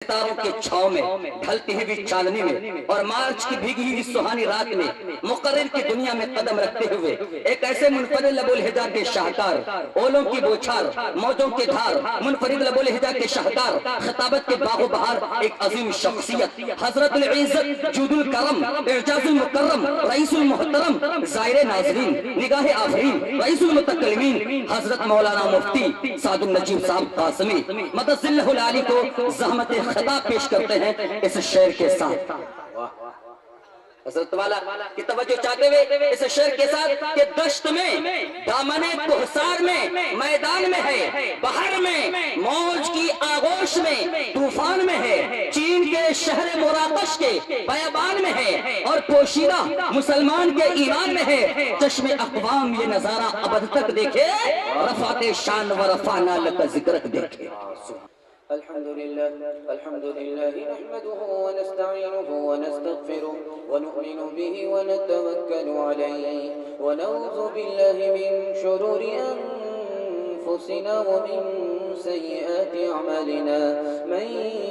ستاروں کے چھاؤں میں، ڈھلتی ہوئی چاندنی میں اور مارچ کی بھیگی ہوئی سہانی رات میں مقرر کی دنیا میں قدم رکھتے ہوئے ایک ایسے منفرد لب الہجا کے شاہکار، اولوں کی بوچھار، موجوں کے دھار، منفرد لب الہجا کے شاہکار، خطابت کے باغ و بہار، ایک عظیم شخصیت، حضرت العزت، جود الکرم، اعجاز المکرم، رئیس المحترم، زائر ناظرین، نگاہ آفرین، رئیس المتکلمین، حضرت مولانا مفتی سعد النجیب صاحب قاسمی مدد ذلہ العالی کو زحمت خطاب پیش کرتے ہیں اس شعر کے ساتھ۔ حضرت والا کی توجہ چاہتے ہوئے اس شعر کے ساتھ کہ دشت میں، دامن کوہسار میں، میدان میں ہے، بحر میں، موج کی آغوش میں، طوفان میں ہے، چین کے شہر مراکش کے بیابان میں ہے اور پوشیدہ مسلمان کے ایمان میں ہے۔ چشم اقوام یہ نظارہ ابد تک دیکھے، رفعت شان و رفعنا لک ذکرک دیکھے۔ الحمد لله نحمده ونستعينه ونستغفره ونؤمن به ونتوكل عليه ونعوذ بالله من شرور أنفسنا ومن سيئات أعمالنا من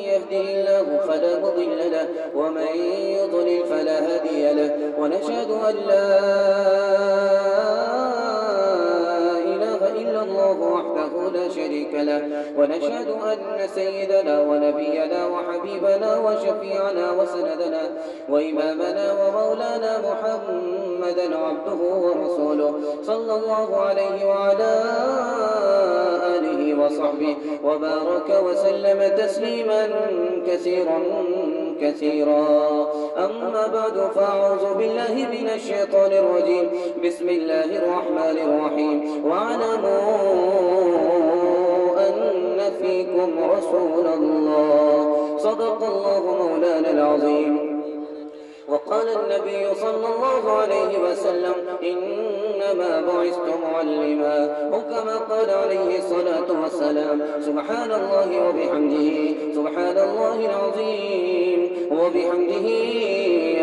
يهده الله فلا مضل له ومن يضلل فلا هادي له ونشهد أن لا إلا الله وحده لا شريك له ونشهد أن سيدنا ونبينا وحبيبنا وشفيعنا وسندنا وإمامنا ومولانا محمدا عبده ورسوله صلى الله عليه وعلى آله وصحبه وبارك وسلم تسليما كثيرا أما بعد فأعوذ بالله من الشيطان الرجيم بسم الله الرحمن الرحيم واعلموا أن فيكم رسول الله صدق الله مولانا العظيم وقال النبي صلى الله عليه وسلم إنما بعثت معلما وكما قال عليه الصلاة والسلام سبحان الله وبحمده سبحان الله العظيم وبحمده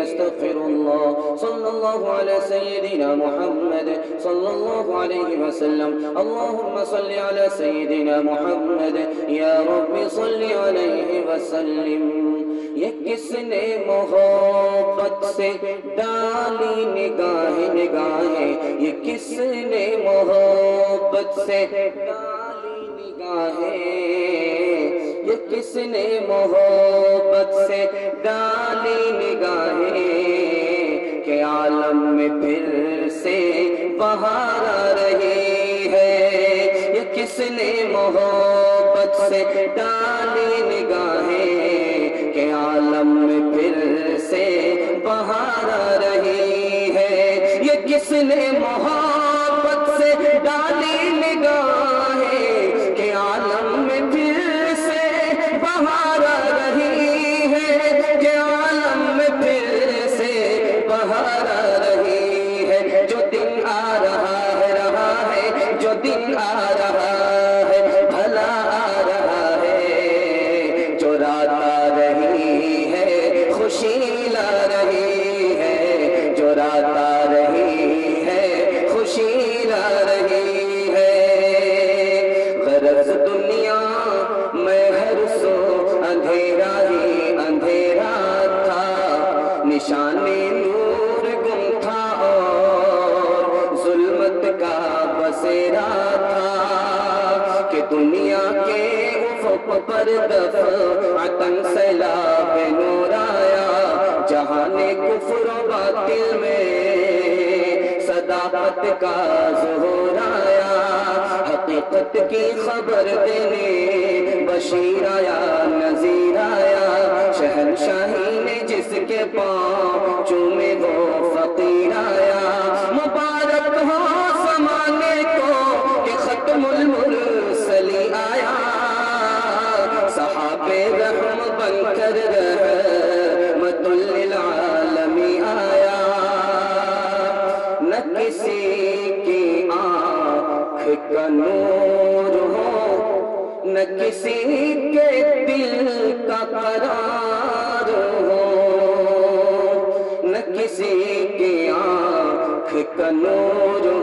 يستغفر الله صلى الله على سيدنا محمد صلى الله عليه وسلم اللهم صل على سيدنا محمد يا رب صل عليه وسلم یہ کس نے محبت سے ڈالی نگاہیں یہ کس نے محبت سے ڈالی نگاہیں یہ کس نے محبت سے ڈالی نگاہیں کہ عالم میں پھر سے بہار آ رہی ہے یہ کس نے محبت سے ڈالی نگاہیں کہ عالم میں پھر سے بہار آ رہی ہے یہ کس نے محبت سے ڈالی نگاہیں کہ عالم میں پھر سے بہار آ رہی ہے کہ عالم میں پھر سے بہار آ رہی ہے جو دن آ رہا ہے جو دن آ رہا ہے بھلا آ رہا ہے جو رات خوشی لا رہی ہے جو رات آ رہی ہے خوشی لا رہی ہے غرض دنیا میں ہر سو اندھیرا ہی اندھیرا تھا نشان نور گم تھا اور ظلمت کا بسیرا تھا کہ دنیا کے افق پر دفعتاً سیلاب نور آیا جہان کفر و باطل میں صداقت کا ظہور آیا حقیقت کی خبر دینے بشیر آیا نذیر آیا شہنشاہی نے جس کے پاؤں چومے وہ فقیر آیا مبارک ہو زمانے کو کہ ختم المرسلی آیا صحابے رحم بن کر رحمت للعالمی آیا نہ کسی کی آنکھ کا نور ہو نہ کسی کے دل کا قرار ہو نہ کسی کی آنکھ کا نور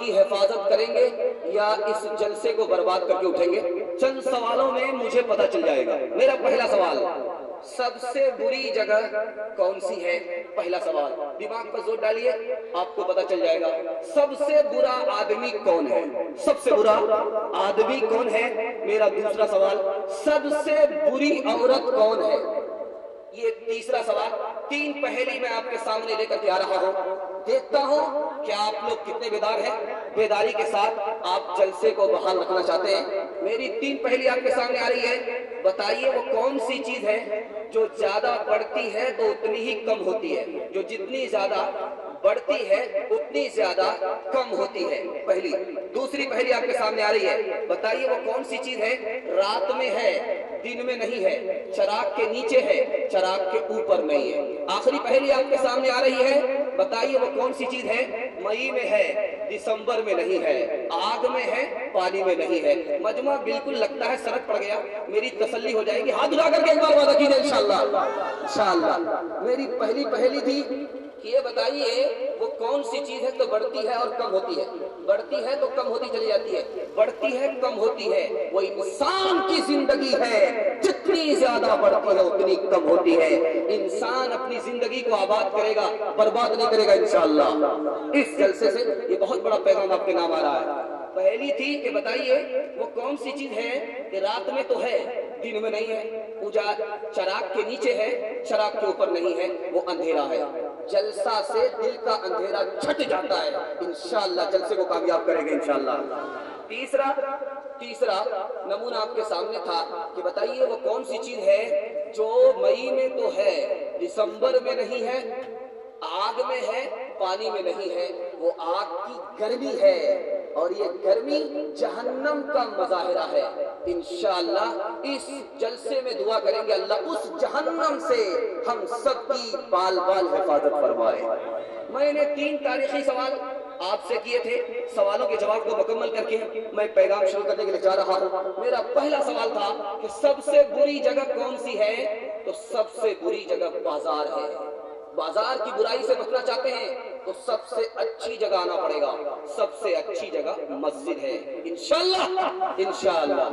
کی حفاظت کریں گے یا اس جلسے کو برباد کر کے اٹھیں گے؟ چند سوالوں میں مجھے پتہ چل جائے گا۔ میرا پہلا سوال، سب سے بری جگہ کون سی ہے؟ پہلا سوال، دماغ پر زور ڈالیے، آپ کو پتہ چل جائے گا۔ سب سے برا آدمی کون ہے؟ سب سے برا آدمی کون ہے؟ میرا دوسرا سوال، سب سے بری عورت کون ہے؟ یہ تیسرا سوال۔ تین پہلی میں آپ کے سامنے لے کر کے آ رہا ہوں، دیکھتا ہوں کہ آپ لوگ کتنے بیدار ہیں۔ بیداری کے ساتھ آپ جلسے کو بحال رکھنا چاہتے ہیں۔ میری تین پہلی آپ کے سامنے آ رہی ہے، بتائیے وہ کون سی چیز ہے جو زیادہ بڑھتی ہے تو اتنی ہی کم ہوتی ہے، جو جتنی زیادہ بڑھتی ہے اتنی زیادہ کم ہوتی ہے؟ پہلی۔ دوسری پہلی آپ کے سامنے آ رہی ہے، بتائیے وہ کون سی چیز ہے رات میں ہے دن میں نہیں ہے، چراغ کے نیچے ہے چراغ کے اوپر نہیں ہے؟ آخری پہلی آپ کے سامنے آ رہی ہے، بتائیے وہ کون سی چیز ہے مئی میں ہے دسمبر میں نہیں ہے، آگ میں ہے پانی میں نہیں ہے؟ مجمع بالکل لگتا ہے سڑک پڑ گیا، میری تسلی ہو جائے گی، ہاتھ اٹھا کر کے ایک بار وعدہ کیجئے انشاءاللہ۔ انشاءاللہ میری پہلی تھی کہ یہ بتائیے وہ کون سی چیز ہے تو بڑھتی ہے اور کم ہوتی ہے؟ بڑھتی ہے تو کم ہوتی چلی جاتی ہے، بڑھتی ہے کم ہوتی ہے۔ وہ انسان کی زندگی ہے، جتنی زیادہ بڑھتی ہے اتنی کم ہوتی ہے۔ انسان اپنی زندگی کو آباد کرے گا، برباد نہیں کرے گا انشاءاللہ۔ اس جلسے سے یہ بہت بڑا پیغام آپ کے نام آ رہا ہے۔ پہلی تھی کہ بتائیے وہ کون سی چیز ہے کہ رات میں تو ہے دن میں نہیں ہے، چراغ کے نیچے ہے چراغ کے اوپر نہیں ہے، وہ اندھیرا ہے۔ جلسہ سے دل کا اندھیرا چھٹ جاتا ہے، انشاءاللہ جلسے کو کامیاب کریں گے انشاءاللہ۔ تیسرا نمونہ آپ کے سامنے تھا کہ بتائیے وہ کون سی چیز ہے جو مئی میں تو ہے دسمبر میں نہیں ہے، آگ میں ہے پانی میں نہیں ہے؟ وہ آگ کی گرمی ہے، اور یہ گرمی جہنم کا مظاہرہ ہے۔ انشاءاللہ اس جلسے میں دعا کریں گے اللہ اس جہنم سے ہم سب کی بال بال حفاظت فرمائے۔ میں نے 3 تاریخی سوال آپ سے کیے تھے، سوالوں کے جواب کو مکمل کر کے میں پیغام شروع کرنے کے لیے جا رہا ہوں۔ میرا پہلا سوال تھا کہ سب سے بری جگہ کون سی ہے؟ تو سب سے بری جگہ بازار ہے۔ بازار کی برائی سے بچنا چاہتے ہیں تو سب سے اچھی جگہ آنا پڑے گا، سب سے اچھی جگہ مسجد ہے انشاءاللہ۔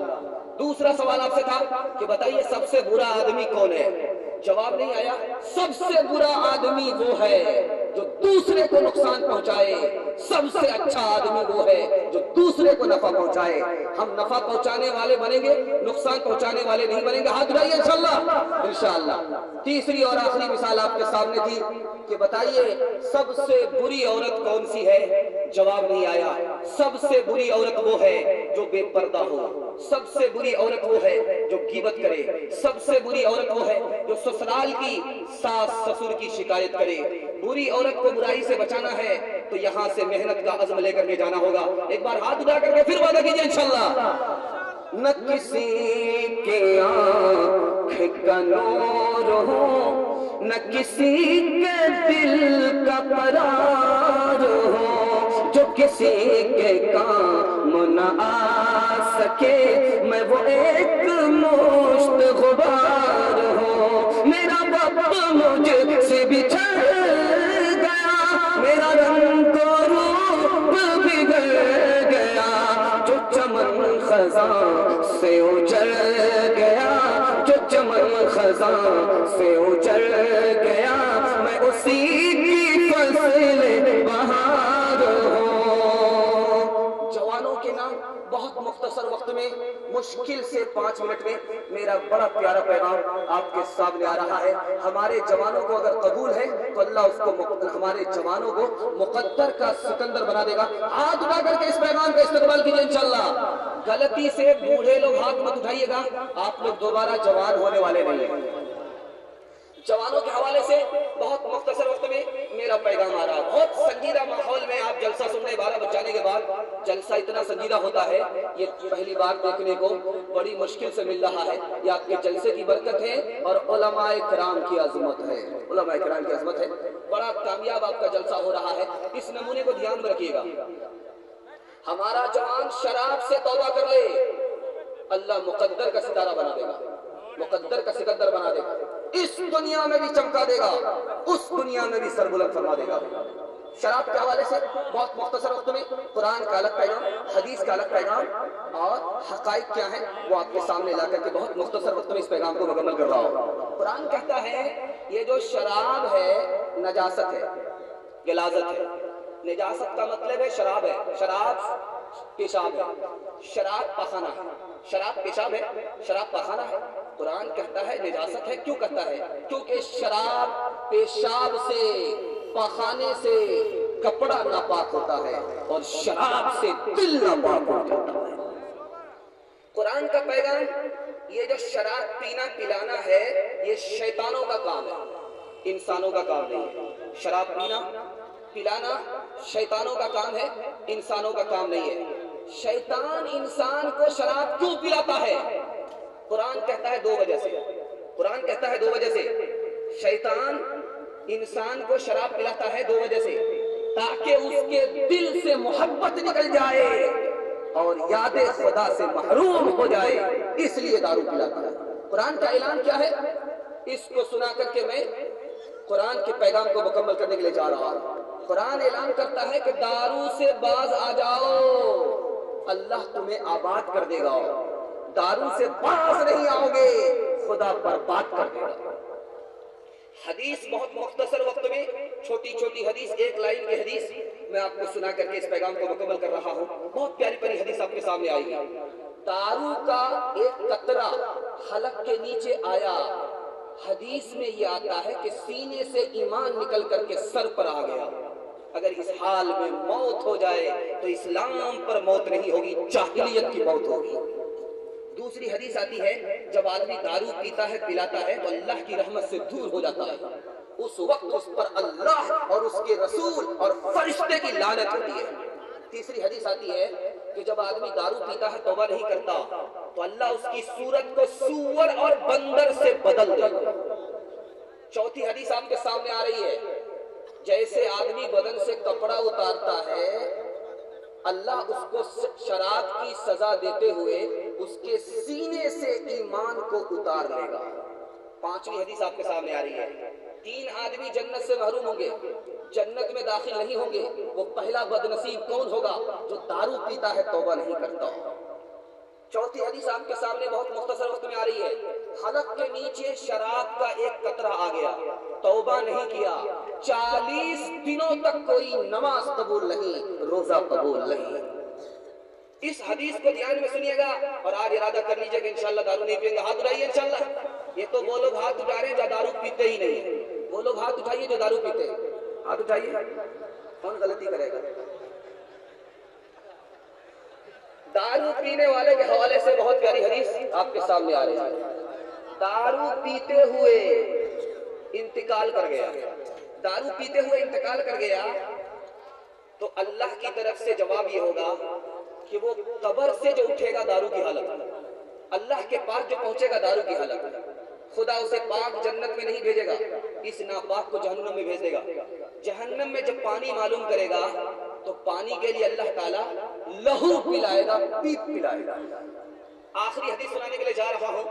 دوسرا سوال آپ سے تھا کہ بتائیے سب سے برا آدمی کون ہے؟ جواب نہیں آیا۔ سب سے برا آدمی وہ ہے جو دوسرے کو نقصان پہنچائے، سب سے اچھا آدمی وہ ہے جو دوسرے کو نفع پہنچائے۔ ہم نفع پہنچانے والے بنیں گے، نقصان پہنچانے والے نہیں بنیں گے، ہاتھ اٹھائیے انشاءاللہ۔ تیسری اور آخری مثال آپ کے سامنے تھی کہ بتائیے سب سے بری عورت کون سی ہے؟ جواب نہیں آیا۔ سب سے بری عورت وہ ہے جو بے پردہ ہو، سب سے بری عورت وہ ہے جو غیبت کرے، سب سے بری عورت وہ ہے جو سسرال کی ساس سسر کی شکایت کرے۔ بری عورت کو برائی سے بچانا ہے تو یہاں سے محنت کا عزم لے کر کے جانا ہوگا۔ ایک بار ہاتھ اٹھا کر کے پھر وعدہ کیجئے انشاءاللہ۔ نہ کسی کے آنکھ کا نور ہو، نہ کسی کے دل کا قرار ہو، جو کسی کے کام نہ آ سکے میں وہ ایک مشت غبار ہوں۔ میرا وقت مجھ سے بچھڑ گیا، میرا رنگ و روپ بگڑ گیا، جو چمن خزاں سے اجڑ گیا، جو چمن خزاں سے اجڑ گیا، میں اسی کی فصل بہار ہوں۔ جوانوں کے نام بہت مختصر وقت میں، مشکل سے 5 منٹ میں میرا بڑا پیارا پیغام آپ کے سامنے آ رہا ہے۔ ہمارے جوانوں کو اگر قبول ہے تو اللہ اس کو ہمارے جوانوں کو مقدر کا سکندر بنا دے گا۔ ہاتھ اٹھا کر کے اس پیغام کا استقبال کیجئے انشاءاللہ۔ غلطی سے بوڑھے لوگ ہاتھ مت اٹھائیے گا، آپ لوگ دوبارہ جوان ہونے والے نہیں ہیں۔ جوانوں کے حوالے سے بہت مختصر وقت میں میرا پیغام آ رہا ہے۔ بہت سنجیدہ ماحول میں آپ جلسہ سن رہے، 12 بج جانے کے بعد جلسہ اتنا سنجیدہ ہوتا ہے، یہ پہلی بار دیکھنے کو بڑی مشکل سے مل رہا ہے۔ یہ آپ کے جلسے کی برکت ہے اور علماء کرام کی عظمت ہے، علماء کرام کی عظمت ہے۔ بڑا کامیاب آپ کا جلسہ ہو رہا ہے، اس نمونے کو دھیان میں رکھیے گا۔ ہمارا جوان شراب سے توبہ کر لے، اللہ مقدر کا ستارہ بنا دے گا، مقدر کا سکندر بنا دے گا، اس دنیا میں بھی چمکا دے گا، اس دنیا میں بھی سر بلند فرما دے گا۔ شراب کے حوالے سے بہت مختصر وقت میں قرآن کا الگ پیغام، حدیث کا الگ پیغام اور حقائق کیا ہیں وہ آپ کے سامنے لا کر کے بہت مختصر وقت میں اس پیغام کو مکمل کر رہا ہوں۔ قرآن کہتا ہے یہ جو شراب ہے نجاست ہے، غلاظت ہے۔ نجاست کا مطلب ہے شراب ہے، شراب پیشاب ہے، شراب پاخانہ ہے، شراب پیشاب ہے، شراب پاخانہ ہے۔ قرآن کہتا ہے نجاست ہے، کیوں کہتا ہے؟ کیونکہ شراب پیشاب سے، پاخانے سے کپڑا ناپاک ہوتا ہے اور شراب سے دل ناپاک ہو جاتا ہے۔ قرآن کا پیغام یہ جو شراب پینا پلانا ہے یہ شیطانوں کا کام ہے، انسانوں کا کام نہیں ہے۔ شراب پینا پلانا شیطانوں کا کام ہے، انسانوں کا کام نہیں ہے۔ شیطان انسان کو شراب کیوں پلاتا ہے؟ قرآن کہتا ہے دو وجہ سے، قرآن کہتا ہے دو وجہ سے۔ شیطان انسان کو شراب پلاتا ہے دو وجہ سے، تاکہ اس کے دل سے محبت نکل جائے اور یاد خدا سے محروم ہو جائے، اس لیے دارو پلاتا ہے۔ قرآن کا اعلان کیا ہے؟ اس کو سنا کر کے میں قرآن کے پیغام کو مکمل کرنے کے لیے جا رہا ہوں۔ قرآن اعلان کرتا ہے کہ دارو سے باز آ جاؤ، اللہ تمہیں آباد کر دے گا۔ دارو سے باز نہیں آؤ گے، خدا برباد کر دے گا۔ حدیث بہت مختصر وقت میں، چھوٹی چھوٹی حدیث، ایک لائن کی حدیث میں آپ کو سنا کر کے اس پیغام کو مکمل کر رہا ہوں۔ بہت پیاری پیاری حدیث آپ کے سامنے آئی ہے۔ دارو کا ایک قطرہ حلق کے نیچے آیا، حدیث میں یہ آتا ہے کہ سینے سے ایمان نکل کر کے سر پر آ گیا۔ اگر اس حال میں موت ہو جائے تو اسلام پر موت نہیں ہوگی، جاہلیت کی موت ہوگی۔ دوسری حدیث آتی ہے جب آدمی دارو پیتا ہے پلاتا ہے تو اللہ کی رحمت سے دور ہو جاتا ہے، اس وقت اس پر اللہ اور اس کے رسول اور فرشتے کی لعنت ہوتی ہے۔ تیسری حدیث آتی ہے کہ جب آدمی دارو پیتا ہے توبہ نہیں کرتا تو اللہ اس کی صورت کو سور اور بندر سے بدل دے گا۔ چوتھی حدیث آپ کے سامنے آ رہی ہے، جیسے آدمی بدن سے کپڑا اتارتا ہے اللہ اس کو شراب کی سزا دیتے ہوئے اس کے سینے سے ایمان کو اتار لے گا۔ پانچویں حدیث آپ کے سامنے آ رہی ہے، 3 آدمی جنت سے محروم ہوں گے، جنت میں داخل نہیں ہوں گے۔ وہ پہلا بدنصیب کون ہوگا؟ جو دارو پیتا ہے توبہ نہیں کرتا۔ چوتھی حدیث آپ کے سامنے بہت مختصر وقت میں آ رہی ہے، حلق کے نیچے شراب کا ایک قطرہ آ گیا، توبہ نہیں کیا، 40 دنوں تک کوئی نماز قبول نہیں، روزہ قبول نہیں۔ اس حدیث کو دھیان میں سنیے گا اور آج ارادہ کر لیجئے کہ انشاءاللہ دارو نہیں پئیں گے۔ ہاتھ اٹھائیے انشاءاللہ۔ یہ تو وہ لوگ ہاتھ اٹھا رہے ہیں جو دارو پیتے ہی نہیں ہیں، وہ لوگ ہاتھ اٹھائیے جو دارو پیتے ہیں، ہاتھ اٹھائیے۔ کون غلطی کرے گا؟ دارو پینے والے کے حوالے سے بہت پیاری حدیث آپ کے سامنے آ رہی ہے۔ دارو پیتے ہوئے انتقال کر گیا، دارو پیتے ہوئے انتقال کر گیا تو اللہ کی طرف سے جواب یہ ہوگا کہ وہ قبر سے جو اٹھے گا دارو کی حالت، اللہ کے پاس جو پہنچے گا دارو کی حالت، خدا اسے پاک جنت میں نہیں بھیجے گا، اس ناپاک کو جہنم میں بھیج دے گا۔ جہنم میں جب پانی معلوم کرے گا تو پانی کے لیے اللہ تعالیٰ لہو پلائے گا، پیپ پلائے گا۔ آخری حدیث سنانے کے لیے جا رہا ہوں،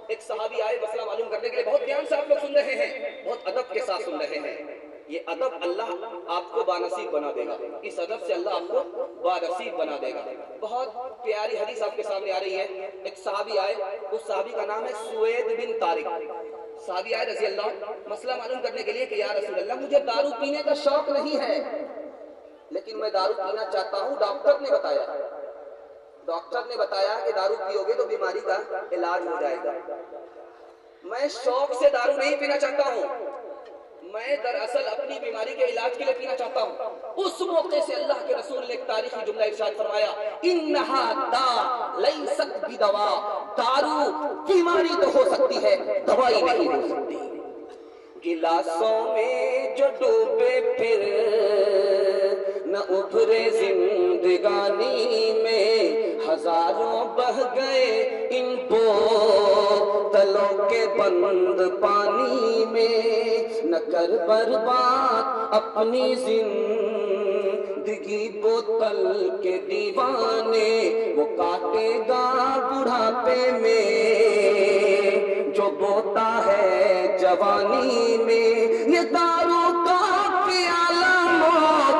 ایک صحابی آئے مسئلہ معلوم کرنے کے لیے، بہت دھیان سے آپ لوگ سن رہے ہیں، بہت ادب کے ساتھ سن رہے ہیں۔ یہ ادب اللہ آپ کو بانصیب بنا دے گا، اس ادب سے اللہ آپ کو بانصیب بنا دے گا۔ بہت پیاری حدیث آپ کے سامنے آ رہی ہے۔ ایک صحابی آئے، اس صحابی کا نام ہے سوید بن طارق۔ صحابی آئے رضی اللہ مسئلہ معلوم کرنے کے لیے کہ یا رسول اللہ مجھے دارو پینے کا شوق نہیں ہے لیکن میں دارو پینا چاہتا ہوں، ڈاکٹر نے بتایا کہ دارو پیو گے تو بیماری کا علاج ہو جائے گا۔ میں شوق سے دارو نہیں پینا چاہتا ہوں، میں دراصل اپنی بیماری کے علاج کے لیے پینا چاہتا ہوں۔ اس موقع سے اللہ کے رسول نے ایک تاریخی جملہ ارشاد فرمایا، انہا دا لیست بدوا، دارو بیماری تو ہو سکتی ہے، دوائی نہیں ہو سکتی۔ گلاسوں میں جو ڈوبے پھر نہ ابھرے زندگانی میں، ہزاروں بہ گئے ان بوتلوں کے بند پانی میں، نہ کر برباد اپنی زندگی بوتل کے دیوانے، وہ کاٹے گا بڑھاپے میں جو بوتا ہے جوانی میں۔ یہ دارو کا پیالہ موت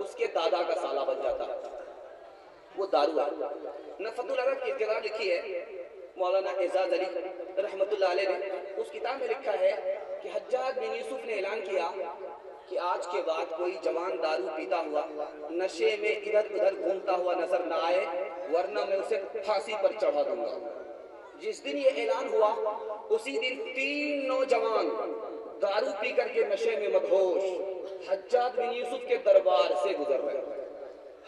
اس کے دادا کا سالہ بن جاتا ہے، وہ دارو ہے۔ نفت العرب کی کتاب لکھی ہے مولانا اعزاز علی رحمت اللہ علیہ نے، اس کتاب میں لکھا ہے کہ حجاج بن یوسف نے اعلان کیا کہ آج کے بعد کوئی جوان دارو پیتا ہوا نشے میں ادھر ادھر گھومتا ہوا نظر نہ آئے، ورنہ میں اسے پھانسی پر چڑھا دوں گا۔ جس دن یہ اعلان ہوا اسی دن 3 نوجوان دارو پی کر کے نشے میں مدہوش حجاج بن یوسف کے دربار سے گزر رہے۔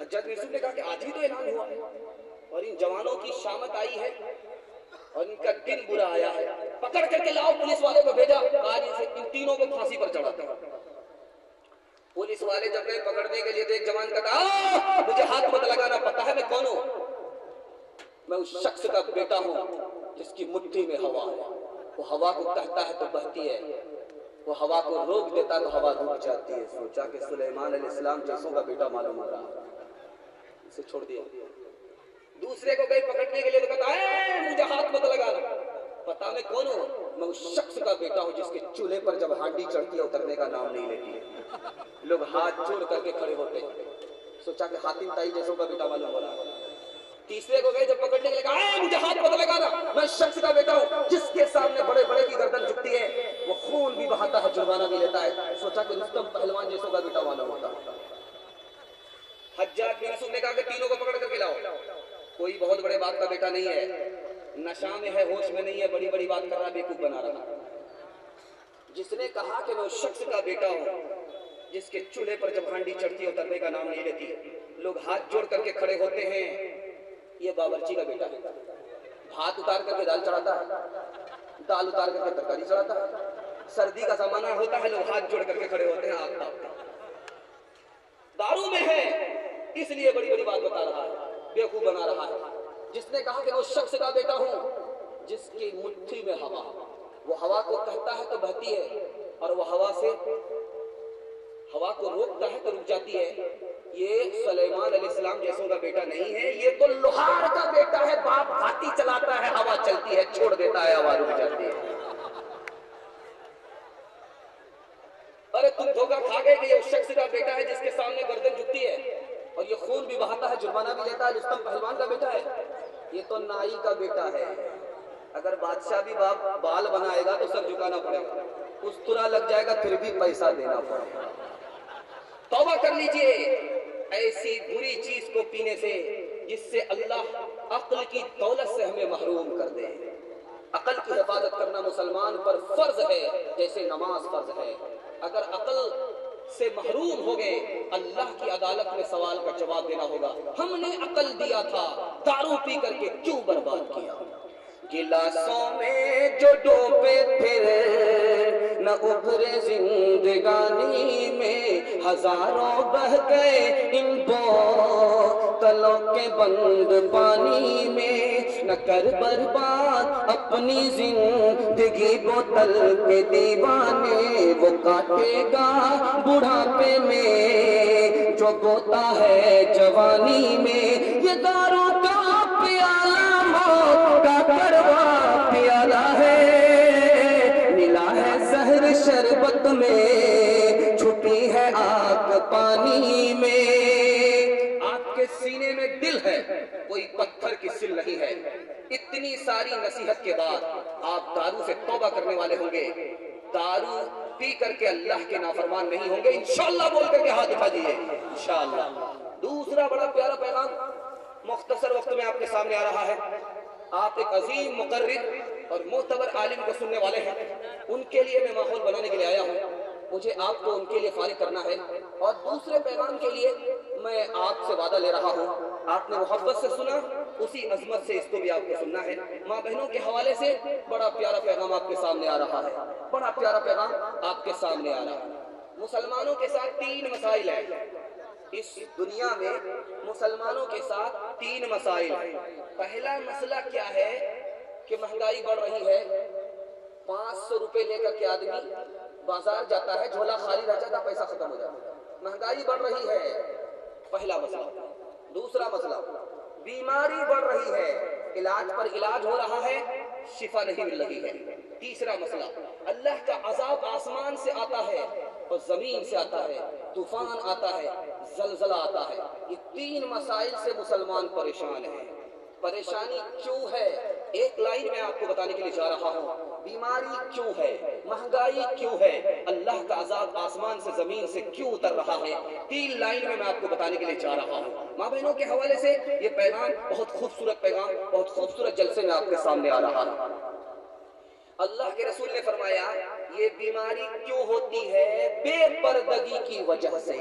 حجاج بن یوسف نے کہا کہ آج ہی تو اعلان ہوا ہے اور ان جوانوں کی شامت آئی ہے اور ان کا دن برا آیا ہے، پکڑ کر کے لاؤ۔ پولیس والے کو بھیجا، آج ان تینوں کو پھانسی پر چڑھاتا ہے۔ پولیس والے جب گئے پکڑنے کے لیے تو ایک جوان کہا مجھے ہاتھ مت لگانا، پتہ ہے میں کون ہوں؟ میں اس شخص کا بیٹا ہوں جس کی مٹھی میں ہوا ہے، وہ ہوا کو کہتا ہے تو بہتی ہے، وہ ہوا کو روک دیتا تو ہوا رک جاتی ہے۔ سوچا کہ سلیمان علیہ السلام جیسوں کا بیٹا معلوم ہو رہا ہے، اسے چھوڑ دیا۔ دوسرے کو گئی پکڑنے کے لیے تو کہتا ہے مجھے ہاتھ مت لگانا، پتا میں کون ہوں؟ میں اس شخص کا بیٹا ہوں جس کے چولہے پر جب ہانڈی چڑھتی ہے اترنے کا نام نہیں لیتی ہے۔ لوگ ہاتھ جوڑ کر کے کھڑے ہوتے ہیں۔ سوچا کہ حاتم تائی جیسوں کا بیٹا معلوم ہو رہا ہے۔ تیسرے کو گئے جب پکڑنے کے لیے کہا مجھے ہاتھ مت لگانا، میں اس شخص کا بیٹا ہوں جس کے سامنے بڑے بڑے کی گردن جھکتی ہے، وہ خون بھی بہاتا ہے، جرمانہ بھی لیتا ہے۔ سوچا کہ رستم پہلوان جیسوں کا بیٹا معلوم ہوتا ہے۔ حجاج بن یوسف نے کہا کہ تینوں کو پکڑ کر کے لاؤ، کوئی بہت بڑے بات کا بیٹا نہیں ہے، نشہ میں ہے، ہوش میں نہیں ہے، بڑی بڑی بات کر رہا، بیوقوف بنا رہا۔ جس نے کہا کہ میں اس شخص کا بیٹا ہوں جس کے چولہے پر جب ہانڈی چڑھتی ہے اترنے کا نام نہیں لیتی، لوگ ہاتھ جوڑ کر کے کھڑے ہوتے ہیں، یہ باورچی کا بیٹا ہے، بھات اتار کر کے دال چڑھاتا ہے، دال اتار کر کے ترکاری چڑھاتا ہے، سردی کا زمانہ ہوتا ہے لوگ ہاتھ جوڑ کر کے کھڑے ہوتے ہیں، آگ تاپتے ہیں۔ دارو میں ہے اس لیے بڑی بڑی بات بتا رہا ہے، بیوقوف بنا رہا ہے۔ جس نے کہا کہ میں اس شخص کا بیٹا ہوں جس کی مٹھی میں ہوا، وہ ہوا کو کہتا ہے تو بہتی ہے اور وہ ہوا کو روکتا ہے تو رک جاتی ہے۔ یہ سلیمان علیہ السلام جیسوں کا بیٹا نہیں ہے، یہ تو لوہار کا بیٹا ہے، باپ ہاتھی چلاتا ہے، ہوا چلتی ہے، چھوڑ دیتا ہے، ہوا رک جاتی ہے۔ ارے تم دھوکہ کھا گئے کہ یہ اس شخص کا بیٹا ہے جس کے سامنے گردن جھکتی ہے اور یہ خون بھی بہاتا ہے، جرمانہ بھی لیتا ہے، رستم پہلوان کا بیٹا ہے۔ یہ تو نائی کا بیٹا ہے، اگر بادشاہ بھی بال بنائے گا تو سر جھکانا پڑے گا، استرا لگ جائے گا پھر بھی پیسہ دینا پڑے گا۔ توبہ کر لیجئے ایسی بری چیز کو پینے سے جس سے اللہ عقل کی دولت سے ہمیں محروم کر دے۔ عقل کی حفاظت کرنا مسلمان پر فرض ہے جیسے نماز فرض ہے۔ اگر عقل سے محروم ہو گئے اللہ کی عدالت میں سوال کا جواب دینا ہوگا، ہم نے عقل دیا تھا، دارو پی کر کے کیوں برباد کیا؟ گلاسوں میں جو ڈوبے پھر نہ ابھرے زندگانی میں، ہزاروں بہ گئے ان بوتلوں کے بند پانی میں، نہ کر برباد اپنی زندگی بوتل کے دیوانے، وہ کاٹے گا بڑھاپے میں جو بوتا ہے جوانی میں۔ یہ دارو کا پیالہ موت کا کڑوا پیالہ ہے، ملا ہے زہر شربت میں، چھپی ہے آگ پانی میں۔ آپ کے سینے میں دل ہے، کوئی پتھر کی سل نہیں ہے۔ اتنی ساری نصیحت کے بعد آپ دارو سے توبہ کرنے والے ہوں گے، دارو پی کر کے اللہ کے نافرمان نہیں ہوں گے، انشاءاللہ بول کر کے ہاتھ اٹھا دیئے انشاءاللہ۔ دوسرا بڑا پیارا پیغام مختصر وقت میں آپ کے سامنے آ رہا ہے۔ آپ ایک عظیم مقرر اور معتبر عالم کو سننے والے ہیں، ان کے لیے میں ماحول بنانے کے لیے آیا ہوں، مجھے آپ کو ان کے لیے فارغ کرنا ہے۔ اور دوسرے پیغام کے لیے میں آپ سے وعدہ لے رہا ہوں، آپ نے محبت سے سنا، اسی عظمت سے اس کو بھی آپ کو سننا ہے۔ ماں بہنوں کے حوالے سے بڑا پیارا پیغام آپ کے سامنے آ رہا ہے، بڑا پیارا پیغام آپ کے سامنے آ رہا ہے۔ مسلمانوں کے ساتھ 3 مسائل ہیں اس دنیا میں، مسلمانوں کے ساتھ 3 مسائل ہیں۔ پہلا مسئلہ کیا ہے کہ مہنگائی بڑھ رہی ہے، 500 روپے لے کر کے آدمی بازار جاتا ہے، جھولا خالی رہ جاتا، پیسہ ختم ہو جاتا ہے، مہنگائی بڑھ رہی ہے، پہلا مسئلہ۔ دوسرا مسئلہ، بیماری بڑھ رہی ہے، علاج پر علاج ہو رہا ہے، شفا نہیں مل رہی ہے۔ تیسرا مسئلہ، اللہ کا عذاب آسمان سے آتا ہے اور زمین سے آتا ہے، طوفان آتا ہے، زلزلہ آتا ہے. یہ 3 مسائل سے مسلمان پریشان ہیں. پریشانی کیوں ہے؟ ایک لائن میں آپ کو بتانے کے لیے جا رہا ہوں. بیماری کیوں ہے؟ مہنگائی کیوں ہے؟ اللہ کا عذاب آسمان سے زمین سے کیوں اتر رہا ہے؟ 3 لائن میں آپ کو بتانے کے لیے جا رہا ہوں. ماں بہنوں کے حوالے سے یہ پیغام بہت خوبصورت پیغام، بہت خوبصورت جلسے میں آپ کے سامنے آ رہا ہے. اللہ کے رسول نے فرمایا یہ بیماری کیوں ہوتی ہے؟ بے پردگی کی وجہ سے.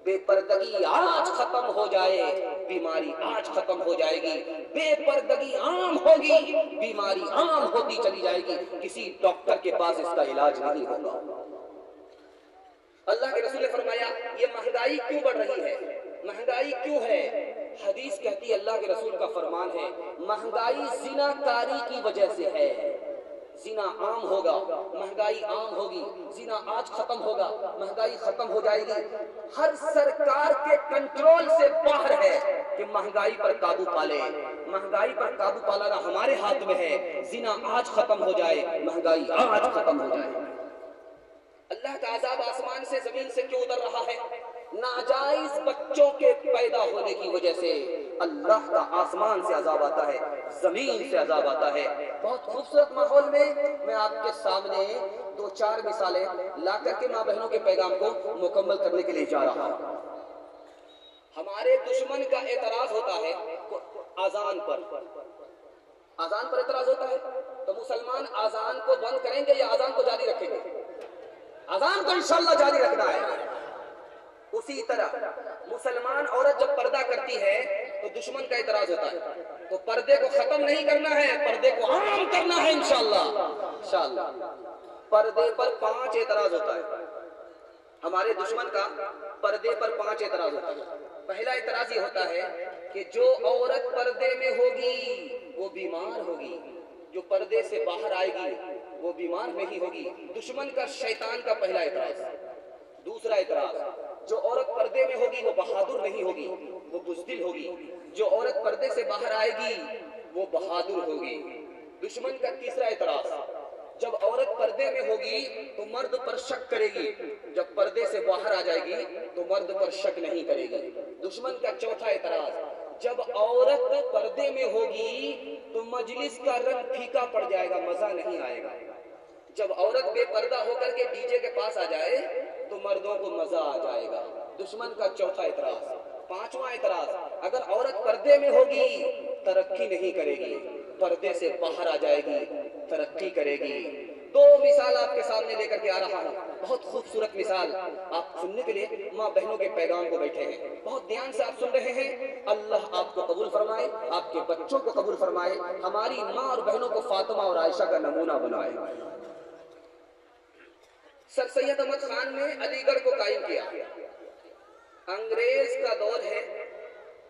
بے پردگی آج ختم ہو جائے، بیماری آج ختم ہو جائے گی. بے پردگی عام ہوگی، بیماری عام ہوتی چلی جائے گی. کسی ڈاکٹر کے پاس اس کا علاج نہیں ہوگا. اللہ کے رسول نے فرمایا یہ مہنگائی کیوں بڑھ رہی ہے؟ مہنگائی کیوں ہے؟ حدیث کہتی ہے، اللہ کے رسول کا فرمان ہے، مہنگائی زنا کاری کی وجہ سے ہے. زنا عام ہوگا، مہنگائی عام ہوگی. زنا آج ختم ہوگا، مہنگائی ختم ہو جائے گی. ہر سرکار کے کنٹرول سے باہر ہے کہ مہنگائی پر قابو پالے. مہنگائی پر قابو پالانا ہمارے ہاتھ میں ہے. زنا آج ختم ہو جائے، مہنگائی آج ختم ہو جائے. اللہ کا عذاب آسمان سے زمین سے کیوں اتر رہا ہے؟ ناجائز بچوں کے پیدا ہونے کی وجہ سے اللہ کا آسمان سے عذاب آتا ہے، زمین سے عذاب آتا ہے. بہت خوبصورت ماحول میں آپ کے سامنے 2-4 مثالیں لا کر کے ماں بہنوں کے پیغام کو مکمل کرنے کے لیے جا رہا ہوں. ہمارے دشمن کا اعتراض ہوتا ہے اذان پر. اذان پر اعتراض ہوتا ہے تو مسلمان اذان کو بند کریں گے یا اذان کو جاری رکھیں گے؟ اذان کو انشاءاللہ جاری رکھنا ہے. اسی طرح مسلمان عورت جب پردہ کرتی ہے تو دشمن کا اعتراض ہوتا ہے، تو پردے کو ختم نہیں کرنا ہے، پردے کو عام کرنا ہے انشاءاللہ. پردے پر 5 اعتراض ہوتا ہے. ہمارے دشمن کا پردے پر 5 اعتراض ہوتا ہے. پہلا اعتراض یہ ہوتا ہے کہ جو عورت پردے میں ہوگی وہ بیمار ہوگی، جو پردے سے باہر آئے گی وہ بیمار نہیں ہوگی. دشمن کا، شیطان کا پہلا اعتراض. دوسرا اعتراض، جو عورت پردے میں ہوگی وہ بہادر نہیں ہوگی، وہ بزدل ہوگی. جو عورت پردے سے باہر آئے گی وہ بہادر ہوگی. دشمن کا تیسرا اعتراض، جب عورت پردے میں ہوگی تو مرد پر شک کرے گی، جب پردے سے باہر آ جائے گی تو مرد پر شک نہیں کرے گی. دشمن کا چوتھا اعتراض، جب عورت پردے میں ہوگی تو مجلس کا رنگ پھیکا پڑ جائے گا، مزہ نہیں آئے گا. جب عورت بے پردہ ہو کر کے ڈی جے کے پاس آ جائے تو مردوں کو مزہ آ جائے گا. دشمن کا چوتھا اعتراض. پانچواں اعتراض، اگر عورت پردے میں ہوگی ترقی نہیں کرے گی، پردے سے باہر آ جائے گی ترقی کرے گی. 2 مثال آپ کے سامنے لے کر کے آ رہا ہوں. بہت خوبصورت مثال آپ سننے کے لیے ماں بہنوں کے پیغام کو بیٹھے ہیں، بہت دھیان سے آپ سن رہے ہیں. اللہ آپ کو قبول فرمائے، آپ کے بچوں کو قبول فرمائے، ہماری ماں اور بہنوں کو فاطمہ اور عائشہ کا نمونہ بنائے. سر سید احمد خان نے علی گڑھ کو قائم کیا. انگریز کا دور ہے،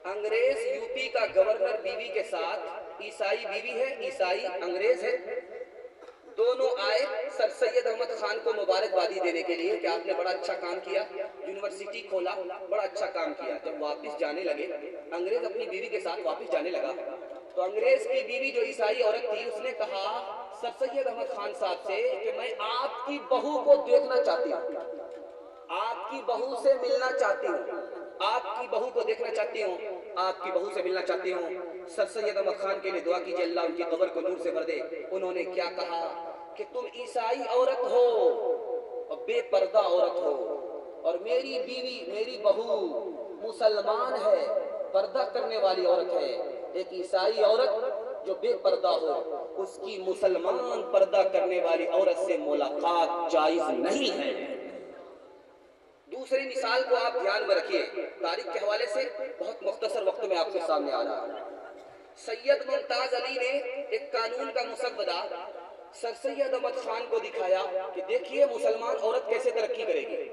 انگریز یو پی کا گورنر بیوی کے ساتھ، عیسائی بیوی ہے، عیسائی انگریز ہے. دونوں آئے سر سید احمد خان کو مبارکبادی دینے کے لیے کہ آپ نے بڑا اچھا کام کیا، یونیورسٹی کھولا، بڑا اچھا کام کیا. جب واپس جانے لگے، انگریز اپنی بیوی کے ساتھ واپس جانے لگا تو انگریز کی بیوی جو عیسائی عورت تھی اس نے کہا سر سید احمد خان صاحب سے کہ میں آپ کی بہو کو دیکھنا چاہتی ہوں، آپ کی بہو سے ملنا چاہتی ہوں، آپ کی بہو کو دیکھنا چاہتی ہوں، آپ کی بہو سے ملنا چاہتی ہوں. سر سید احمد خان کے لیے دعا کیجئے اللہ ان کی قبر کو نور سے بھر دے. انہوں نے کیا کہا کہ تم عیسائی عورت ہو اور بے پردہ عورت ہو، اور میری بیوی، میری بہو مسلمان ہے، پردہ کرنے والی عورت ہے. ایک عیسائی عورت جو بے پردہ ہو، اس کی مسلمان پردہ کرنے والی عورت سے ملاقات جائز نہیں ہے. دوسری مثال کو آپ دھیان میں رکھیے، تاریخ کے حوالے سے بہت مختصر وقت میں آپ کے سامنے آ رہا ہے. سید ممتاز علی نے ایک قانون کا مسودہ سر سید احمد خان کو دکھایا کہ دیکھیے مسلمان عورت کیسے ترقی کرے گی،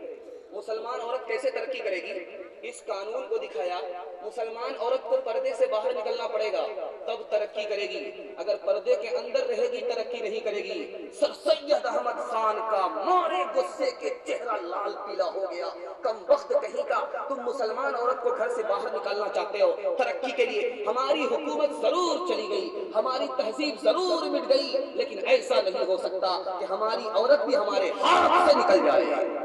مسلمان عورت کیسے ترقی کرے گی. اس قانون کو دکھایا، مسلمان عورت کو پردے سے باہر نکلنا پڑے گا تب ترقی کرے گی، اگر پردے کے اندر رہے گی ترقی نہیں کرے گی. سر سید احمد خان کا مارے غصے کے چہرہ لال پیلا ہو گیا. کم وقت کہیں کا، تم مسلمان عورت کو گھر سے باہر نکالنا چاہتے ہو ترقی کے لیے. ہماری حکومت ضرور چلی گئی، ہماری تہذیب ضرور مٹ گئی، لیکن ایسا نہیں ہو سکتا کہ ہماری عورت بھی ہمارے ہاتھ سے نکل جائے.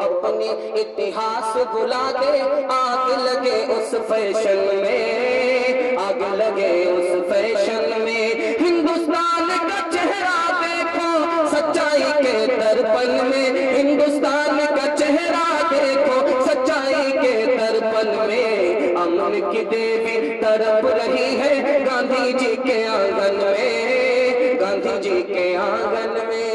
اپنی اتہاس بھلا دے آگ لگے اس فیشن میں، آگ لگے اس فیشن میں۔ ہندوستان کا چہرہ دیکھو سچائی کے درپن میں، ہندوستان کا چہرہ دیکھو سچائی کے درپن میں۔ امن کی دیوی تڑپ رہی ہے گاندھی جی کے آنگن میں، گاندھی جی کے آنگن میں۔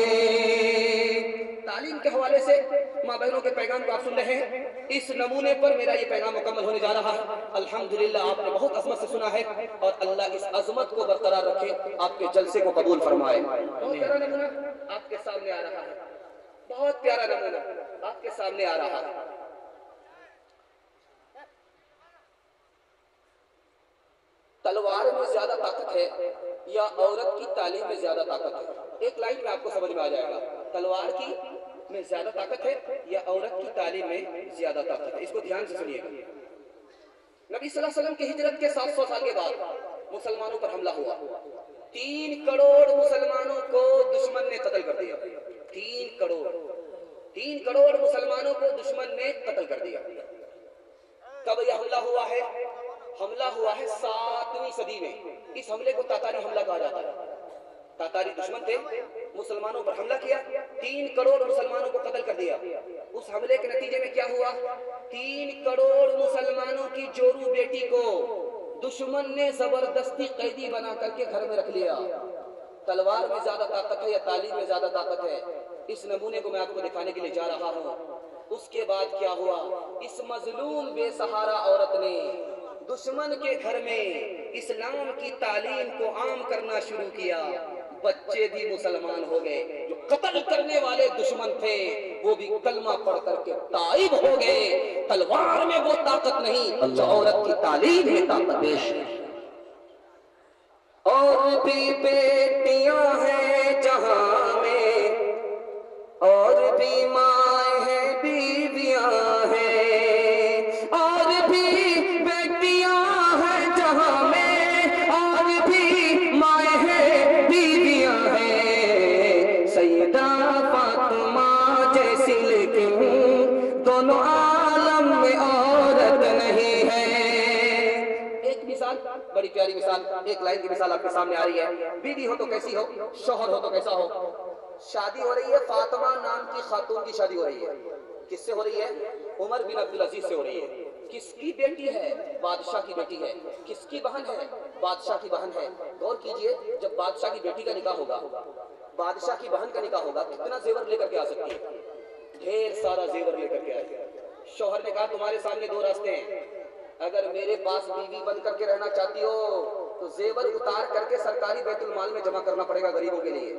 تعلیم کے حوالے سے ماں بہنوں کے پیغام کو آپ سن رہے ہیں، اس نمونے پر میرا یہ پیغام مکمل ہونے جا رہا ہے۔ الحمدللہ آپ نے بہت عظمت سے سنا ہے، اور اللہ اس عظمت کو برقرار رکھے، آپ کے جلسے کو قبول فرمائے۔ بہت پیارا نمونہ آپ کے سامنے آ رہا ہے، بہت پیارا نمونہ آپ کے سامنے آ رہا ہے۔ تلوار میں زیادہ طاقت ہے یا عورت کی تعلیم میں زیادہ طاقت ہے؟ ایک لائن میں آپ کو سمجھ میں آ جائے گا، تلوار کی میں زیادہ طاقت ہے یا عورت کی تعلیم میں زیادہ طاقت ہے؟ اس کو دھیان سے سنیے گا۔ نبی صلی اللہ علیہ وسلم کی ہجرت کے 700 سال کے بعد مسلمانوں پر حملہ ہوا، 3 کروڑ مسلمانوں کو دشمن نے قتل کر دیا۔ 3 کروڑ مسلمانوں کو دشمن نے قتل کر دیا۔ کب یہ حملہ ہوا ہے؟ حملہ ہوا ہے 7ویں صدی میں۔ اس حملے کو تاتاری حملہ کہا جاتا ہے۔ تاتاری دشمن تھے، مسلمانوں پر حملہ کیا، 3 کروڑ مسلمانوں کو قتل کر دیا۔ اس حملے کے نتیجے میں کیا ہوا؟ 3 کروڑ مسلمانوں کی جورو بیٹی کو دشمن نے زبردستی قیدی بنا کر کے گھر میں رکھ لیا۔ تلوار میں زیادہ طاقت ہے یا تعلیم میں زیادہ طاقت ہے؟ اس نمونے کو میں آپ کو دکھانے کے لیے جا رہا ہوں۔ اس کے بعد کیا ہوا؟ اس مظلوم بے سہارا عورت نے دشمن کے گھر میں اسلام کی تعلیم کو عام کرنا شروع کیا۔ بچے بھی مسلمان ہو گئے، جو قتل کرنے والے دشمن تھے وہ بھی کلمہ پڑھ کر کے تائب ہو گئے۔ تلوار میں وہ طاقت نہیں جو عورت کی تعلیم میں طاقت ہے۔ اور بھی بیٹیاں ہیں جہاں میں، اور بھی مائیں ہیں بیویاں ہیں، اور بھی بیٹیاں ہیں جہاں میں، اور بھی مائیں ہیں بیویاں ہیں۔ سیدہ فاطمہ جیسی لیکن دونوں عالم میں عورت نہیں ہے۔ ایک مثال، بڑی پیاری مثال، ایک لائن کی مثال آپ کے سامنے آ رہی ہے۔ بیوی ہو تو کیسی ہو، شوہر ہو تو کیسا ہو۔ شادی ہو رہی ہے، فاطمہ نام کی خاتون کی شادی ہو رہی ہے۔ کس سے ہو رہی ہے؟ عمر بن عبدالعزیز سے ہو رہی ہے۔ کس کی بیٹی ہے؟ بادشاہ کی بیٹی ہے۔ کس کی بہن ہے؟ بادشاہ کی بہن ہے۔ غور کیجئے، جب بادشاہ کی بیٹی کا نکاح ہوگا، بادشاہ کی بہن کا نکاح ہوگا، کتنا زیور لے کر کے آ سکتی ہے؟ ڈھیر سارا زیور لے کر کے آئے۔ شوہر نے کہا تمہارے سامنے 2 راستے ہیں، اگر میرے پاس بیوی بن کر کے رہنا چاہتی ہو تو زیور اتار کر کے سرکاری بیت المال میں جمع کرنا پڑے گا غریبوں کے لیے،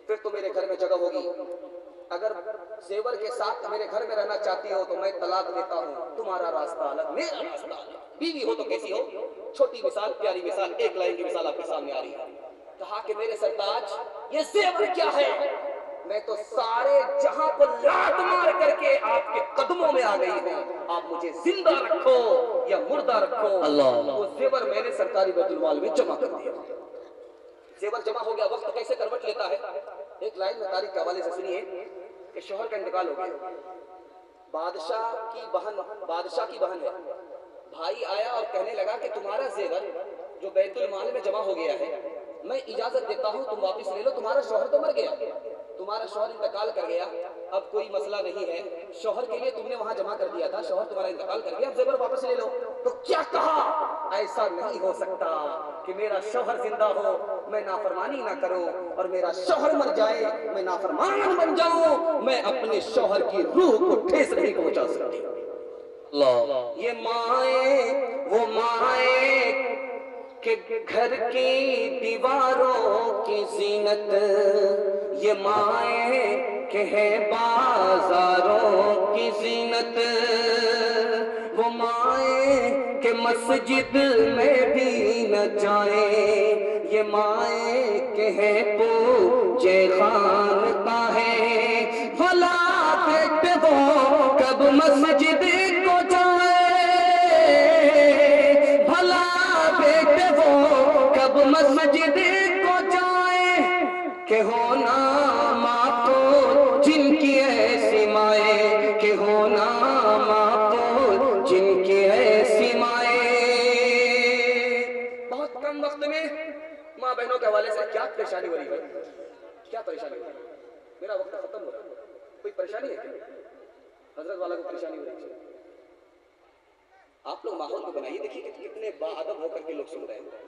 پھر تو میرے گھر میں جگہ ہوگی۔ اگر زیور کے ساتھ میرے گھر میں رہنا چاہتی ہو تو میں طلاق دیتا ہوں، تمہارا راستہ الگ، میرا راستہ الگ۔ بیوی ہو تو کیسی ہو؟ چھوٹی مثال، پیاری مثال، ایک لائن کی مثال آپ کے سامنے آ رہی ہے۔ کہا کہ میرے سرتاج یہ زیور کیا ہے؟ میں تو سارے جہاں کو لات مار کر کے آپ کے قدموں میں آ گئی ہوں، آپ مجھے زندہ رکھو یا مردہ رکھو۔ وہ زیور میں نے سرکاری بیت المال میں جمع کر دیا۔ زیور جمع ہو گیا، وقت کیسے کروٹ لیتا ہے؟ ایک لائن میں تاریخ کے حوالے سے سنیے کہ شوہر کا انتقال ہو گیا، بادشاہ کی بہن ہے، بھائی آیا اور کہنے لگا کہ تمہارا زیور جو بیت المال میں جمع ہو گیا ہے میں اجازت دیتا ہوں تم واپس لے لو، تمہارا شوہر تو مر گیا، تمہارا شوہر انتقال کر گیا، اب کوئی مسئلہ نہیں ہے، شوہر کے لیے تم نے وہاں جمع کر دیا تھا، شوہر تمہارا انتقال کر گیا، اب زیور واپس لے لو۔ تو کیا کہا؟ ایسا نہیں ہو سکتا کہ میرا شوہر زندہ ہو میں نافرمانی نہ کروں، اور میرا شوہر مر جائے میں نافرمان بن جاؤں، میں اپنے شوہر کی روح کو ٹھیس نہیں پہنچا سکتی۔ یہ مائیں وہ مائیں کہ گھر کی دیواروں کی زینت، یہ مائیں کہ ہے بازاروں کی زینت، وہ مائیں کہ مسجد میں بھی نہ جائیں، یہ مائیں کہ ہے پوجے خانقاہیں، بھلا بیٹے وہ کب مسجد کو جائے، بھلا بیٹے وہ کب مسجد کو جائے، کہ ہونا ماں کو جن کی ایسی مائیں بہت کم وقت میں ماں بہنوں کے حوالے سے کیا پریشانی ہو رہی ہے؟ کیا پریشانی ہو رہی ہے؟ میرا وقت ختم ہو رہا ہے. کوئی پریشانی ہے کیا؟ حضرت والا کو پریشانی ہو رہی ہے. آپ لوگ ماحول کو بنائیے, دیکھیے کہ کتنے باادب ہو کر کے لوگ سن رہے ہیں.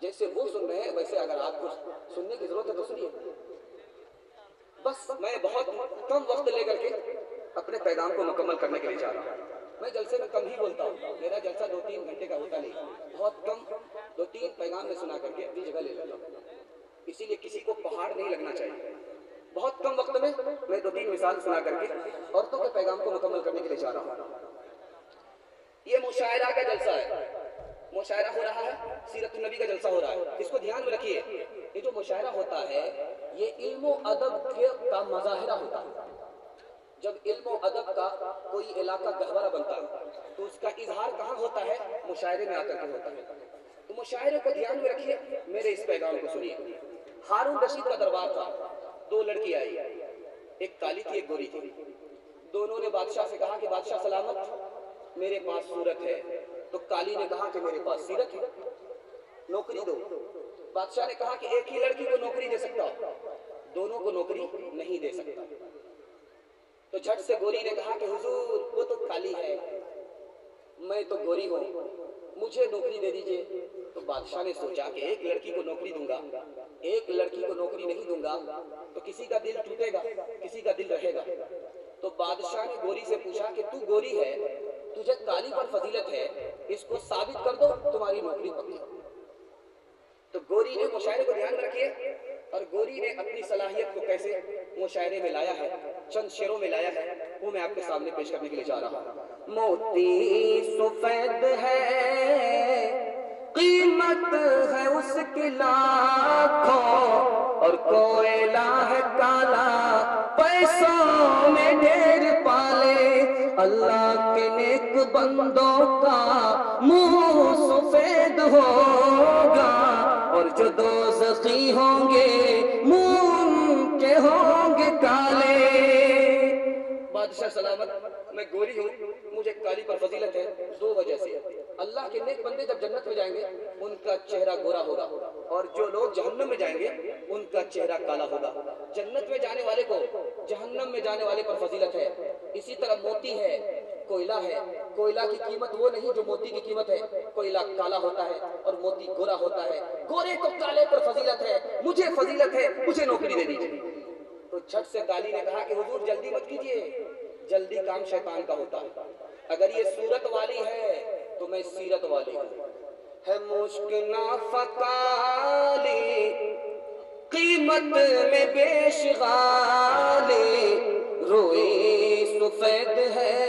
جیسے وہ سن رہے ہیں ویسے اگر آپ کو سننے کی ضرورت ہے تو سنیے. بس میں بہت کم وقت لے کر کے اپنے پیغام کو مکمل کرنے کے لیے جا رہا ہوں. میں جلسے میں کم ہی بولتا ہوں, میرا جلسہ 2-3 گھنٹے کا ہوتا نہیں, بہت کم 2-3 پیغام میں سنا کر کے اپنی جگہ لے لیتا ہوں. اسی لیے کسی کو پہاڑ نہیں لگنا چاہیے. بہت کم وقت میں 2-3 مثال سنا کر کے عورتوں کے پیغام کو مکمل کرنے کے لیے جا رہا ہوں. یہ مشاعرہ کا جلسہ ہے, مشاعرہ ہو رہا ہے, سیرت النبی کا جلسہ ہو رہا ہے. اس کو دھیان میں رکھیے, یہ جو مشاعرہ ہوتا ہے یہ علم و ادب کا مظاہرہ ہوتا ہے. جب علم و ادب کا کوئی علاقہ گہورا بنتا ہے تو اس کا اظہار کہاں ہوتا ہے؟ مشاعرے میں آ کر کے ہوتا ہے. تو مشاعرے کو دھیان میں رکھیے, میرے اس پیغام کو سنیے. ہارون رشید کا دربار تھا, 2 لڑکی آئی, ایک کالی تھی ایک گوری تھی. دونوں نے بادشاہ سے کہا کہ بادشاہ سلامت, میرے پاس صورت ہے. تو کالی نے کہا کہ میرے پاس سیرت ہے, نوکری دو. بادشاہ نے کہا کہ ایک ہی لڑکی کو نوکری دے سکتا ہوں, دونوں کو نوکری نہیں دے سکتا. تو جھٹ سے گوری نے کہا کہ حضور وہ تو کالی ہے, میں تو گوری ہوں, مجھے نوکری دے دیجئے. تو بادشاہ نے سوچا کہ ایک لڑکی کو نوکری دوں گا, ایک لڑکی کو نوکری نہیں دوں گا تو کسی کا دل ٹوٹے گا, کسی کا دل رہے گا. تو بادشاہ نے گوری سے پوچھا کہ تو گوری ہے, تجھے کالی پر فضیلت ہے, اس کو ثابت کر دو, تمہاری نوکری پکی. تو گوری نے مشاعرے کو دھیان میں رکھیے, اور گوری نے اپنی صلاحیت کو کیسے مشاعرے میں لایا ہے, چند شعروں میں لایا ہے, وہ میں آپ کے سامنے پیش کرنے کے لیے جا رہا ہوں. موتی سفید ہے, قیمت ہے اس کی لاکھوں, اور کوئلہ ہے کالا, پیسوں میں ڈھیر پالے. اللہ کے نیک بندوں کا منہ سفید ہوگا, اور جو دوزخی ہوں گے منہ کے ہوں گے کالے. بادشاہ سلامت, میں گوری ہوں, مجھے کالی پر فضیلت ہے 2 وجہ سے. اللہ کے نیک بندے جب جنت میں جائیں گے ان کا چہرہ گورا ہوگا, اور جو لوگ جہنم میں جائیں گے ان کا چہرہ کالا ہوگا. جنت میں جانے والے کو جہنم میں جانے والے پر فضیلت ہے. اسی طرح موتی ہے, کوئلہ ہے, کوئلہ کی قیمت وہ نہیں جو موتی کی قیمت ہے. کوئلہ کالا ہوتا ہے اور موتی گورا ہوتا ہے. گورے کو کالے پر فضیلت ہے, مجھے فضیلت ہے, مجھے نوکری دے دیجیے. تو جھٹ سے کالی نے کہا کہ حضور جلدی مت کیجیے, جلدی کام شیطان کا ہوتا ہے. اگر یہ صورت والی ہے تو میں سیرت والی ہوں. ہے مشک نافقالی, قیمت میں بیش غالی, روئی سفید ہے,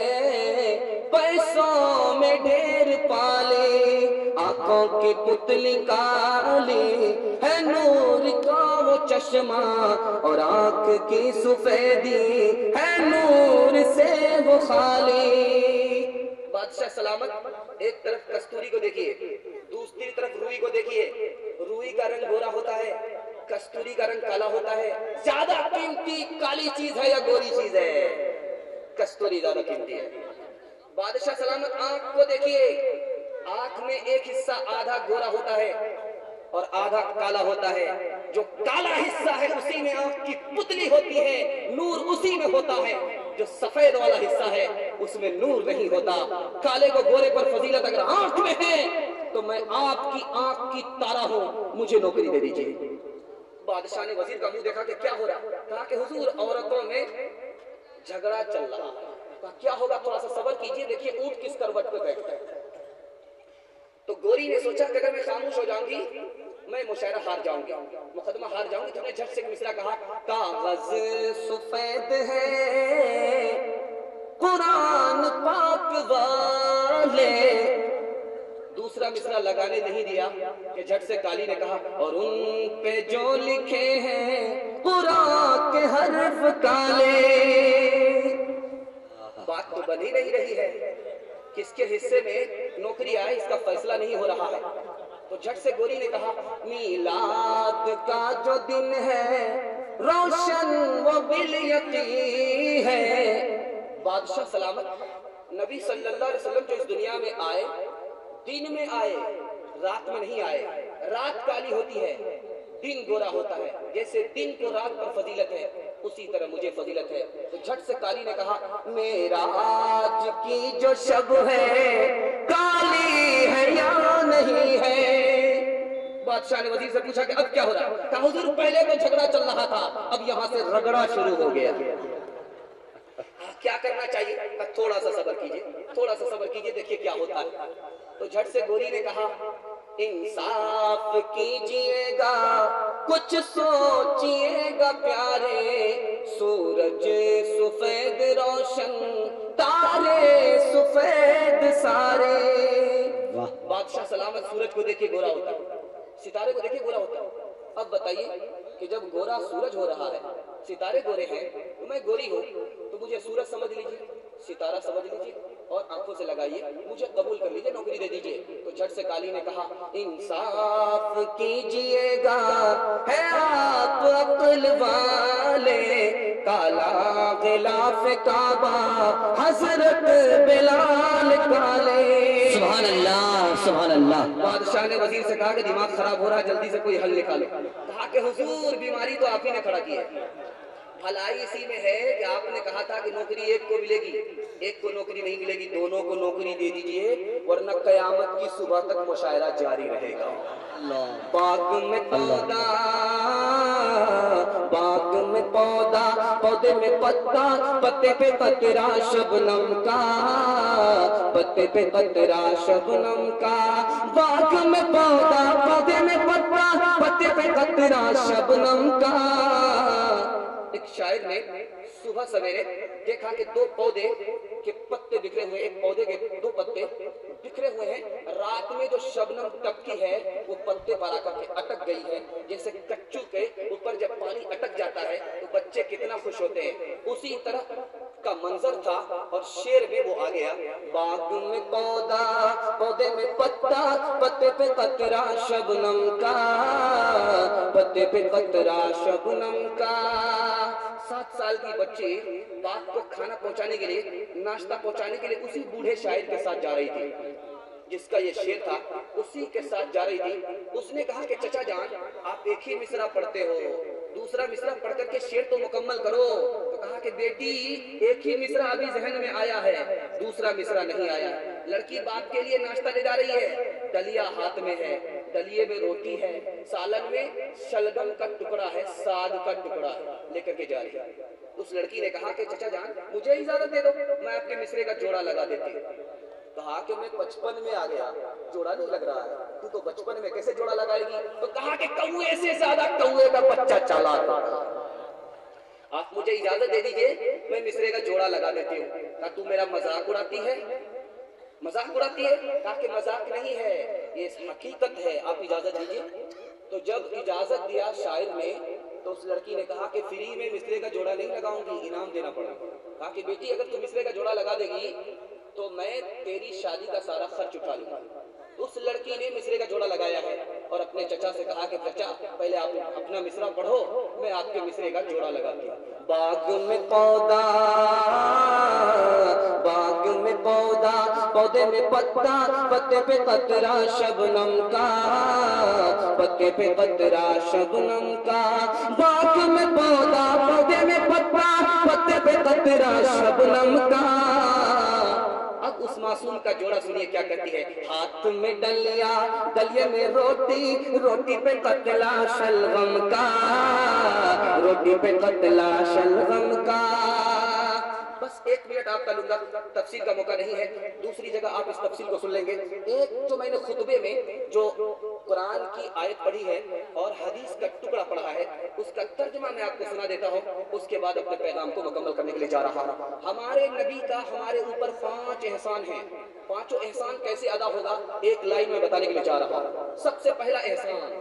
پیسوں میں ڈھیر پالی. آنکھوں کی پتلی کالی ہے, نور کا وہ چشمہ, اور آنکھ کی سفیدی ہے نور سے وہ خالی. بادشاہ سلامت, ایک طرف کستوری کو دیکھیے, دوسری طرف روئی کو دیکھیے. روئی کا رنگ گورا ہوتا ہے, کستوری کا رنگ کالا ہوتا ہے. زیادہ قیمتی کالی چیز ہے یا گوری چیز ہے؟ کستوری زیادہ قیمتی ہے. بادشاہ سلامت, آنکھ کو دیکھیے, آنکھ میں ایک حصہ آدھا گورا ہوتا ہے اور آدھا کالا ہوتا ہے. جو کالا حصہ ہے اسی میں آنکھ کی پتلی ہوتی ہے, نور اسی میں ہوتا ہے. جو سفید والا حصہ ہے اس میں نور نہیں ہوتا. کالے کو گورے پر فضیلت اگر آنکھ میں ہے تو میں آپ کی آنکھ کی تارا ہوں, مجھے نوکری دے دیجیے. بادشاہ نے وزیر کا منہ دیکھا کہ کیا ہو رہا, کہا کہ حضور عورتوں میں جھگڑا چل رہا ہے. کہا کیا ہوگا, تھوڑا سا صبر کیجیے, دیکھیے اونٹ کس کروٹ پہ بیٹھتا ہے. تو گوری نے سوچا کہ اگر میں خاموش ہو جاؤں گی میں مشاعرہ ہار جاؤں گی, مقدمہ ہار جاؤں گی. تو نے جھٹ سے ایک مصرع کہا, کاغذ سفید ہے, قرآن پاک والے. دوسرا مصرع لگانے نہیں دیا کہ جھٹ سے کالی نے کہا, اور ان پہ جو لکھے ہیں قرآن کے حرف کالے. بات تو بن ہی نہیں رہی ہے, کس کے حصے میں نوکری آئے اس کا فیصلہ نہیں ہو رہا ہے. تو جھٹ سے گوری نے کہا, میلاد کا جو دن ہے روشن وہ بالیقین ہے. بادشاہ سلامت, نبی صلی اللہ علیہ وسلم جو اس دنیا میں آئے دن میں آئے, رات میں نہیں آئے. رات کالی ہوتی ہے, دن گورا ہوتا ہے. جیسے دن کو رات پر فضیلت ہے اسی طرح مجھے فضیلت ہے. تو جھٹ سے قاری نے کہا میرا آج کی جو شب ہے کالی ہے یا نہیں ہے. بادشاہ نے وزیر سے پوچھا کہ اب کیا ہو رہا ہے؟ کہا حضور پہلے تو جھگڑا چل رہا تھا, اب یہاں سے رگڑا شروع ہو گیا. کیا کرنا چاہیے؟ کہا تھوڑا سا صبر کیجئے, تھوڑا سا صبر کیجئے, دیکھیے کیا ہوتا ہے. تو جھٹ سے گوری نے کہا انصاف کیجئے گا, کچھ سوچئے گا پیارے, سورج سفید روشن, تارے سفید سارے. بادشاہ سلامت سورج کو دیکھے گورا ہوتا ہے, ستارے کو دیکھے گورا ہوتا ہے. اب بتائیے کہ جب گورا سورج ہو رہا ہے, ستارے گورے ہیں, تو میں گوری ہوں, تو مجھے سورج سمجھ لیجیے, ستارہ سمجھ لیجیے اور آنکھوں سے لگائیے, مجھے قبول کر لیجیے, نوکری دے دیجیے. تو جھٹ سے کالی نے کہا انصاف کیجئے گا, ہے آپ عقل والے, کالا غلاف کعبہ حضرت بلال کالے. سبحان اللہ, سبحان اللہ. بادشاہ نے وزیر سے کہا کہ دماغ خراب ہو رہا ہے, جلدی سے کوئی حل نکالو. کہا کہ حضور بیماری تو آپ ہی نے کھڑا کی ہے, بھلائی اسی میں ہے کہ آپ نے کہا تھا کہ نوکری ایک کو ملے گی, ایک کو نوکری نہیں ملے گی, دونوں کو نوکری دے دیجئے ورنہ قیامت کی صبح تک مشاعرہ جاری رہے گا. باغ میں پودا, باغ میں پودا, پودے میں پتا, پتے پہ قطرہ شبنم کا, پتے پہ قطرہ شبنم کا. باغ میں پودا, پودے میں پتا, پتے پہ قطرہ شبنم کا. ایک شاعر نے صبح سویرے دیکھا کہ دو پودے کے پتے بکھرے ہوئے, ایک پودے کے دو پتے بکھرے ہوئے ہیں. رات میں جو شبنم ٹپکی ہے وہ پتے پر آ کر کے اٹک گئی ہے. جیسے کچو کے اوپر جب پانی اٹک جاتا ہے تو بچے کتنا خوش ہوتے ہیں, اسی طرح کا منظر تھا. اور شعر میں وہ آ گیا باغ میں پودا, پودے میں پتا, پتے پہ قطرہ شبنم کا, پتے پہ قطرہ شبنم کا. 7 سال کی بچی باپ کو کھانا پہنچانے کے لیے, ناشتہ پہنچانے کے لیے اسی بوڑھے شاعر کے ساتھ جا رہی تھی جس کا یہ شعر تھا, اسی کے ساتھ جا رہی تھی. اس نے کہا کہ چچا جان آپ ایک ہی مصرع پڑھتے ہو, دوسرا مصرع پڑھ کر کے شعر تو مکمل کرو. تو کہا کہ بیٹی ایک ہی مصرع ابھی ذہن میں آیا ہے, دوسرا مصرع نہیں آیا. لڑکی باپ کے لیے ناشتہ لے جا رہی ہے, دلیا ہاتھ میں ہے, دلیے میں روٹی ہے, سالن میں شلگم کا ٹکڑا ہے, ساگ کا ٹکڑا ہے, لے کر کے جا رہی ہے. اس لڑکی نے کہا کہ چچا جان مجھے اجازت دے دو, میں آپ کے مصرے کا جوڑا لگا دیتی ہوں. کہا کہ میں 55 میں آ گیا, جوڑا نہیں لگ رہا ہے, تو 55 میں کیسے جوڑا لگائے گی؟ تو کہا کہ کوے سے زیادہ کوے کا بچہ چالاک تھا, آپ مجھے اجازت دے دیجئے میں مصرے کا جوڑا لگا دیتی ہوں. کہا تو میرا مذاق اڑاتی ہے, مذاق اڑاتی ہے؟ کہا کہ مذاق نہیں ہے, یہ حقیقت ہے, آپ اجازت دیجئے. تو جب اجازت دیا شاعر نے تو اس لڑکی نے کہا کہ فری میں مصرے کا جوڑا نہیں لگاؤں گی, انعام دینا پڑا. کہا کہ بیٹی اگر تم مصرے کا جوڑا لگا دے گی تو میں تیری شادی کا سارا خرچ اٹھا لوں گا. اس لڑکی نے مصرے کا جوڑا لگایا ہے اور اپنے چچا سے کہا کہ چچا پہلے آپ اپنا مصرع پڑھو, میں آپ کے مصرے کا جوڑا لگاتی ہوں. باغ میں پودا, باغ میں پودا, پودے میں پتا, پتے پہ قطرہ شبنم کا, پتے پہ قطرہ شبنم کا. باغ میں پودا, پودے میں پتا, پتے پہ قطرہ شبنم کا. اب اس معصوم کا جوڑا سنیے کیا کرتی ہے. ہاتھ میں ڈلیا, ڈلیے میں روٹی, روٹی پہ قطرہ شلغم کا, روٹی پہ قطرہ شلغم کا. بس 1 منٹ آپ کا لوں گا, تفسیر کا موقع نہیں ہے, دوسری جگہ آپ اس تفسیر کو سن لیں گے. ایک جو میں نے خطبے میں جو قرآن کی آیت پڑھی ہے اور حدیث کا ٹکڑا پڑھا ہے اس کا ترجمہ میں آپ کو سنا دیتا ہوں, اس کے بعد اپنے پیغام کو مکمل کرنے کے لیے جا رہا ہوں. ہمارے نبی کا ہمارے اوپر 5 احسان ہیں. 5 احسان کیسے ادا ہوگا ایک لائن میں بتانے کے لیے جا رہا ہوں. سب سے پہلا احسان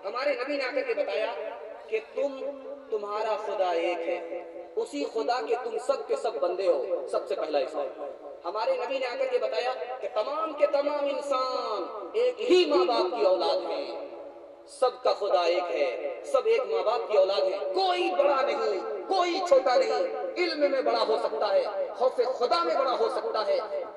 ہمارے نبی نے آ کر کے بتایا کہ تمہارا خدا ایک ہے, اسی خدا کے تم سب کے سب بندے ہو. سب سے پہلا احسان ہمارے نبی نے آ کر کے بتایا کہ تمام کے تمام انسان ایک ہی ماں باپ کی اولاد ہیں, سب کا خدا ایک ہے, سب ایک ماں باپ کی اولاد ہیں. کوئی بڑا نہیں, کوئی چھوٹا نہیں, علم میں بڑا ہو سکتا ہے, خوف خدا میں بڑا ہو سکتا ہے,